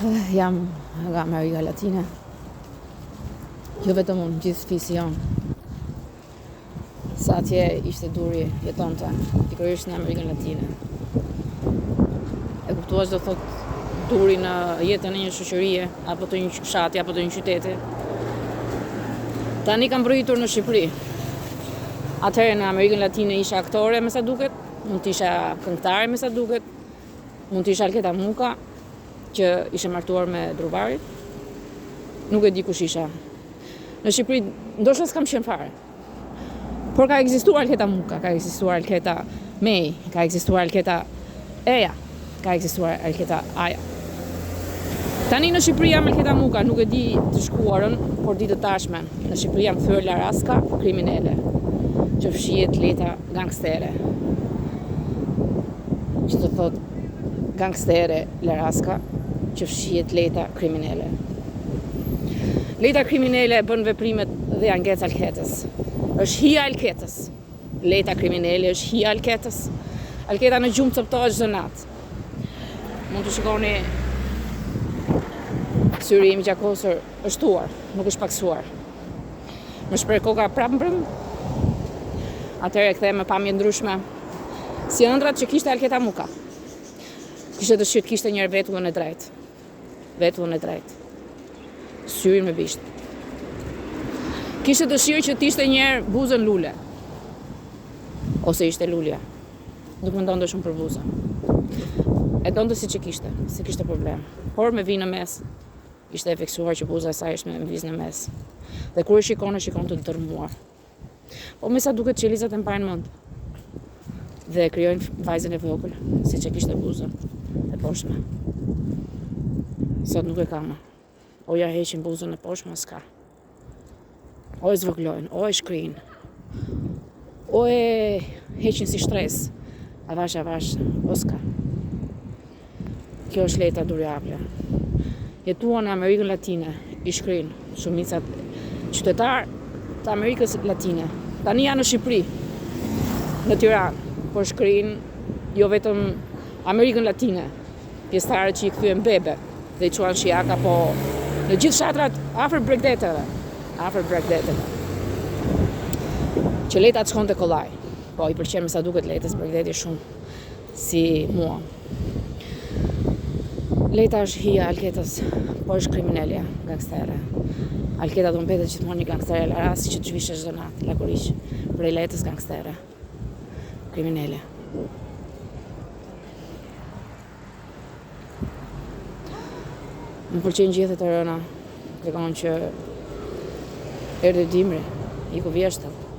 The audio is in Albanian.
Jam nga Amerika Latine. Jo vetëm unë, gjithë fisi jonë. Sa atje ishte duri jetonte, pikërisht në Amerikën Latine. E kuptua që do thot duri në jetën e një shoqërie, apo të një fshati, apo të një qyteti. Tani kam mbërritur në Shqipëri. Atëherë në Amerikën Latine isha aktore, me sa duket, mund të isha këngëtare, me sa duket, mund të isha Alketa Muka, që ishe martuar me Druvarin. Nuk e di kush isha. Në Shqipëri, ndoshta s'kam qenë fare. Por ka ekzistuar Alketa Muka, ka ekzistuar Alketa Mej, ka ekzistuar Alketa Eja, ka ekzistuar Alketa Aja. Tani në Shqipëri jam Alketa Muka, nuk e di të shkuarën, por di të tashmen. Në Shqipëri jam kthyer Laraska, kriminele, që fshihet Leta gangstere. Që të thot gangstere Laraska, që fshihet Leta kriminele. Leta kriminele bën veprimet dhe ja ngec Alketës. Është hija Alketës. Leta kriminele është hija Alketës. Alketa në gjumë coptohet çdo natë. Mund të shikoni syri im gjakosur është tuar, nuk është paksuar. Më shpreh koka prapë mbrëm. Atëherë kthehem me pamje ndryshme. Si ëndrat që kishte Alketa Muka. Kishte dëshirë të kishte njerë vetullën e drejtë. Vetullën e drejtë. Syrin me bisht. Kishte dëshirë që t'ishte njerë buzën lule. Ose ishte lulja. Nuk më ndonte shumë për buzën. E donte si që kishte, se kishte problem. Por me vi në mes, ishte e fiksuar që buza e saj ishte me vizë në mes. Dhe kur e shikon të dërmuar. Po me sa duket që Elizat e mbajnë mend. Dhe krijojnë vajzën e vogël, si që kishte buzën e poshtme. Sot nuk e kam. O ja heqin buzën e poshtme, s'ka. O e zvogëlojnë, o e shkrijnë. O e heqin si shtres. Avash, o s'ka. Kjo është Leta Durjavlja. Jetuan në Amerikën Latine, i shkrijnë shumicat qytetar të Amerikës Latine. Tani janë në Shqipëri, në Tiranë, por shkrijnë jo vetëm Amerikën Latine, pjesëtarët që i kthyen bebe dhe i quan shijaka, po në gjithë shatrat afër Bregdeteve. Që Leta të shkonte kollaj. Po i pëlqen me sa duket Letës Bregdeti shumë si mua. Leta është hija Alketës, po është kriminelja, gangstere. Alketa do mbetet gjithmonë një gangstere Laras që të zhvishe çdo natë, lakuriq, prej Letës gangstere. Kriminele. Më pëlqejnë gjithë të rëna, tregon që erdhi dimri, iku vjeshtët.